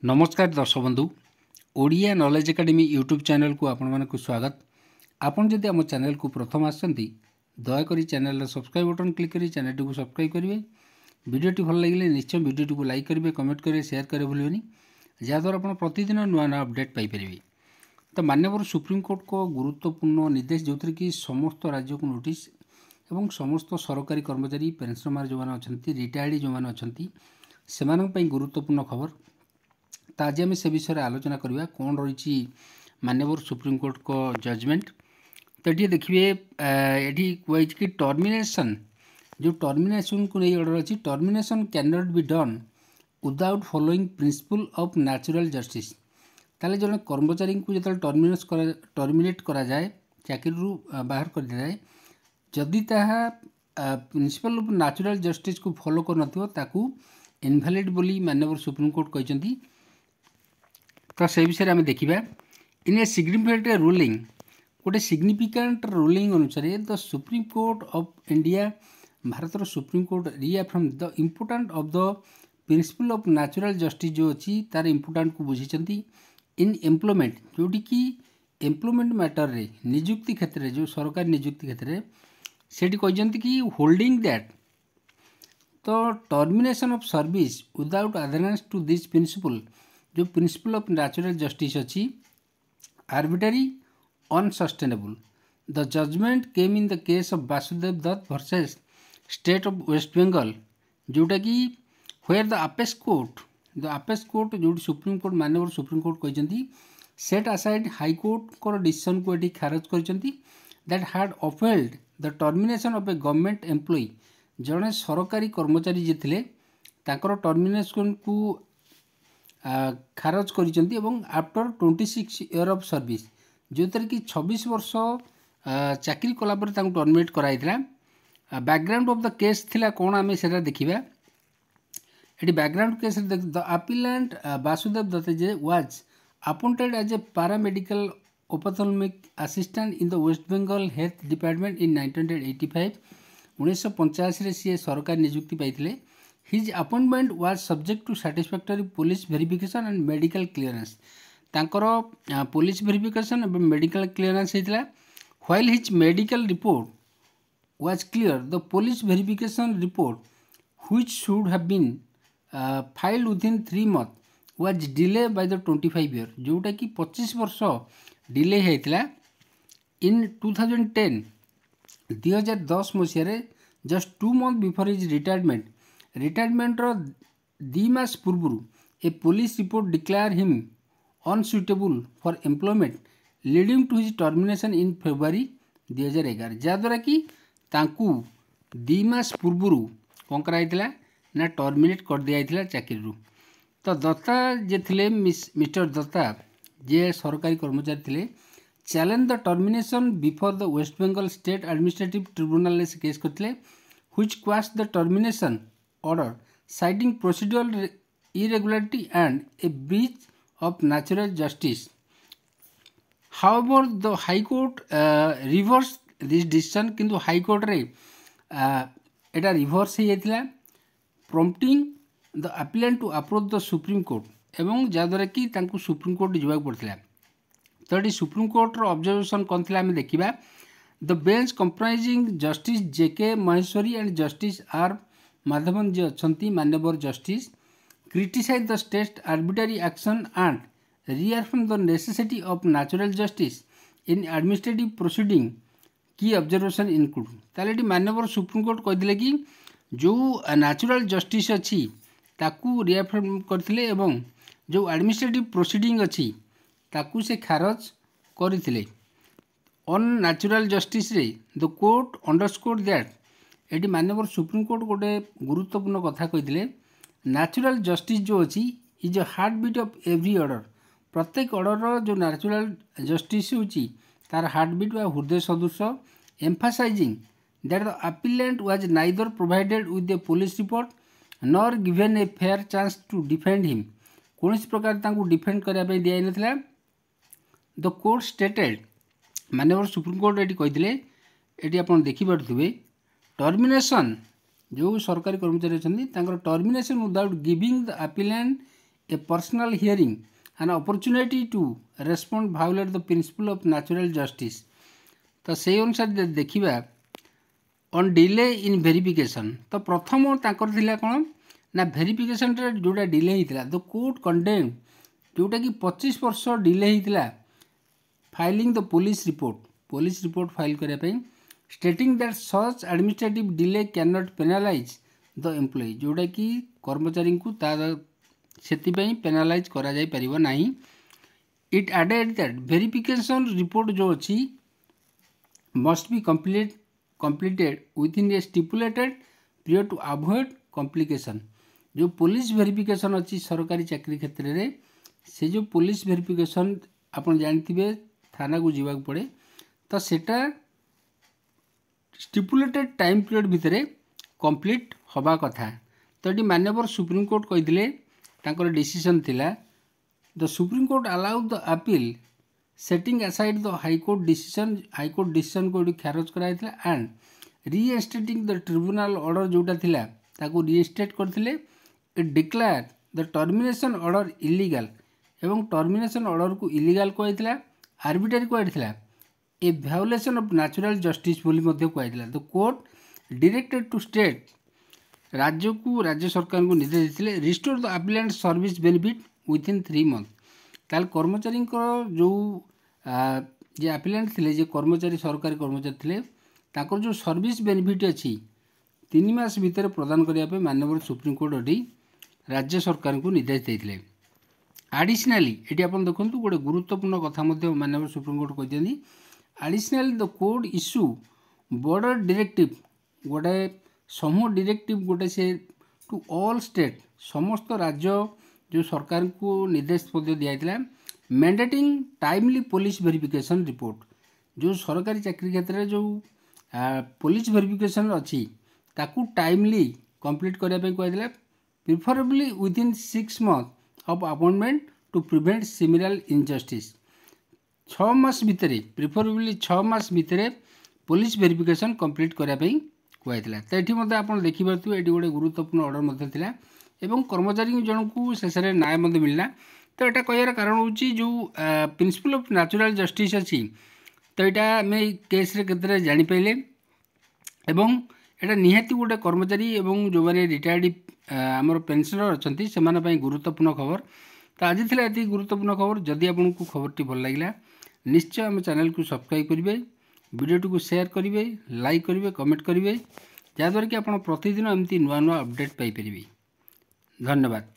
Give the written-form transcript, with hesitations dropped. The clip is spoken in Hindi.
नमस्कार दर्शक बंधु Odia knowledge academy YouTube channel को आपण मानक स्वागत। आपन जदि आम चैनल को प्रथम आसती दयाकोरी चैनल सब्सक्राइब बटन क्लिक करी चैनल को सब्सक्राइब करेंगे। वीडियोटी भल लगे निश्चय वीडियो को लाइक करेंगे, कमेंट करेंगे, शेयर करें भूलें जहाँद्वारा आप प्रतिदिन नुआ नुआ अपडेट पाइपर। तो माननीय सुप्रीमकोर्ट को गुरुत्वपूर्ण निर्देश जो थी कि समस्त राज्य को नोटिस एवं समस्त सरकारी कर्मचारी पेंशनर जो मैंने अच्छा रिटायर्ड जो मैंने अच्छा से गुरुत्वपूर्ण खबर। तो आज आम से विषय आलोचना करवा कौन रही माननीय सुप्रीमकोर्ट को जजमेंट। तो ये देखिए ये कही कि टर्मिनेशन जो टर्मिनेशन को नहीं ऑर्डर अच्छी termination can not be done without following principle of natural justice. ताले जन कर्मचारी को जो टर्मिनेट करा जाए चाकरी बाहर कर दिया जाए जदि ताहा प्रिंसिपल ऑफ नेचुरल जस्टिस को फॉलो कर नथिबो इनवैलिड बोली माननीय सुप्रीमकोर्ट कहते। तो से विषय आम देखा इन ए सिग्निफिकेंट रूलिंग गोटे सिग्निफिकेंट रूलिंग अनुसार the supreme Court of India भारत Supreme Court reaffirm the important of the principle of natural justice जो अच्छी तार इम्पोर्टेंट को बुझी इन एम्प्लॉयमेंट जोटी कि एम्प्लॉयमेंट मैटर रे निजुक्ति क्षेत्र में जो सरकारी निजुक्ति क्षेत्र में सेठी कहते कि holding that to termination of service without adherence to this principle जो प्रिंसिपल ऑफ नेचुरल जस्टिस अच्छी arbitrary unsustainable. The judgment came in the case of Vasudev Dutta versus State of West Bengal जोटा कि वेयर द अपेस कोर्ट जो सुप्रीम कोर्ट माननीय सुप्रीम कोर्ट कहते सेट असाइड हाईकोर्ट को डिसीजन को ये खारज कर that had upheld the termination of a government employee जड़े सरकारी कर्मचारी जे थे टर्मिनेशन को खारज कर आफ्टर 26 ईयर ऑफ सर्विस जो थी कि 26 वर्ष चाकरी कलापर टर्मिनेट कराई। बैकग्राउंड ऑफ द केस थिला कौन आम से देखा ये background case the appellant Vasudev Dutta जे was appointed as a paramedical ophthalmic assistant in the West Bengal health department in 1985 1985 सी सरकार निजुक्ति पाई। His appointment was subject to satisfactory police verification and medical clearance तांकर पुलिस वेरिफिकेशन और मेडिकल क्लीयरेंस होता while his medical report was clear the police verification report which should have been filed within 3 months was delay by the 25 year जोटा कि 25 वर्ष डिले होता इन 2010 मसीह just 2 months before his retirement रो 2 मास पूर्व a police report declare him unsuitable for employment leading to his termination in February 2011 जहाँद्वारा कि 2 मास पूर्व कौन कराइला ना टर्मिनेट कर दिया चाकरी। तो दत्ता जे थे मिस्टर दत्ता जे सरकारी कर्मचारी थे challenge the termination before the West Bengal state administrative tribunal से केस करते which quash the termination order citing procedural irregularity and a breach of natural justice. However, the High Court reversed this decision किंतु High Court रे एटा रिवर्स हो जाता prompting the appellant to approach the Supreme Court एवं जहाँद्वारा कि तांको सुप्रीम कोर्ट जावाक पड़ता। तो ये सुप्रीम कोर्ट रो ऑब्जर्वेशन कौन थी आम देखा the bench comprising justice JK Maheshwari and justice R Madhavan ji अच्छा मान्यवर justice criticise the state arbitrary action and reaffirm the necessity of natural justice in administrative proceeding की ऑब्जर्वेशन इनक्लूड। ताले मान्यवर सुप्रीम कोर्ट कहते कि जो नेचुरल जस्टिस अच्छी ताकू रिअफर्म करथिले एवं जो एडमिनिस्ट्रेटिव प्रोसीडिंग अच्छी ताकू से खारज करथिले ऑन नेचुरल जस्टिस रे द कोर्ट अंडरस्कोर दैट ये माननीय सुप्रीम कोर्ट गोटे गुरुत्वपूर्ण कथा कहते नेचुरल जस्टिस जो अच्छी is a heart beat of every order प्रत्येक ऑर्डर जो नेचुरल जस्टिस होची तार हार्ट बीट व हृदय सदृश emphasising that the appellant was neither provided with a police report nor given a fair chance to defend him कौन प्रकार तांको डिफेंड करने दिया नथिला। द कोर्ट स्टेटेड माननीय सुप्रीम कोर्ट ये कहते ये आप देखिपे टर्मिनेशन जो सरकारी कर्मचारी अच्छा termination without giving the appellate a personal hearing, an opportunity to respond violate the principle of natural justice। तो से अनुसार देखा ऑन डिले इन वेरिफिकेशन तो प्रथम तांकर थिला कौन ना वेरिफिकेशन जोटा डिले होता द कोर्ट कंडेम जोटा कि 25 वर्ष डिले होता filing the police report file करने stating that such administrative delay can not penalise the employee जोटा कि कर्मचारी को से पेनालाइज करा जाय परिबो नाही। It added that verification report जो अच्छी must be completed within a stipulated period to avoid complication। जो पुलिस वेरिफिकेशन अच्छी सरकारी चाकरी क्षेत्र में से जो पुलिस वेरिफिकेशन आपन जानथिबे थाना को जीवा पड़े तो सेटा स्टिपुलेटेड टाइम पीरियड भितर कंप्लीट हवा कथा। तो ये माननीय सुप्रीम कोर्ट कही तांकर डिसीजन थिला the supreme court allow the appeal setting aside the high court decision को खारज कराइथिला and reinstating the tribunal order जोटा थिला ताको रीइंस्टेट करथिले। It declare the termination order illegal एवं टर्मिनेशन ऑर्डर को इलीगल कहला आर्बिट्रेरी कहला a violation of natural justice बोली मध्य कहला। The court directed to state राज्य सरकार को निर्देश देते restore the appellant service benefit within 3 month. ताल कर्मचारी जो जे अपीलेंट थे जे कर्मचारी सरकारी कर्मचारी थे ताकर जो सर्विस बेनिफिट अच्छी 3 मास भीतर प्रदान करने माननीय सुप्रीम कोर्ट राज्य सरकार को निर्देश देते। एडिशनली ये आप देखो गोटे गुरुत्वपूर्ण कथा माननीय सुप्रीम कोर्ट कहते additionally the court issue border directive गोटे समूह डायरेक्टिव गोटे से टू ऑल स्टेट समस्त राज्य जो सरकार को निर्देश दिया mandating timely police verification report जो सरकारी चाकरी क्षेत्र में जो पुलिस वेरिफिकेशन अच्छी ताकू टाइमली कंप्लीट करने कहला preferably within 6 month of appointment to prevent similar injustice 6 मास भितर प्रिफरेबली 6 मास भितर पुलिस वेरिफिकेशन कंप्लीट करने कहला। तो ये आप देखिपे ये गोटे गुरुत्वपूर्ण ऑर्डर था एवं कर्मचारी जन को शेष में न्याय मिलला। तो यहाँ कह कारण हूँ जो प्रिंसिपल ऑफ नेचुरल जस्टिस अच्छी तो यहाँ आम केस के जापारे एवं यहाँ निहाती गोटे कर्मचारी एवं जो मैंने रिटायर्ड आमर पेनसनर अच्छा से गुरुत्वपूर्ण खबर। तो आज थी ये गुरुत्वपूर्ण खबर जदि आपको खबर भल लगे निश्चय आम चैनल को सब्सक्राइब करेंगे वीडियो को शेयर करेंगे लाइक करेंगे कमेंट करेंगे जहाँद्वारा कि आप प्रतिदिन एमती नुआ नुआ अपडेट पाइपर। धन्यवाद।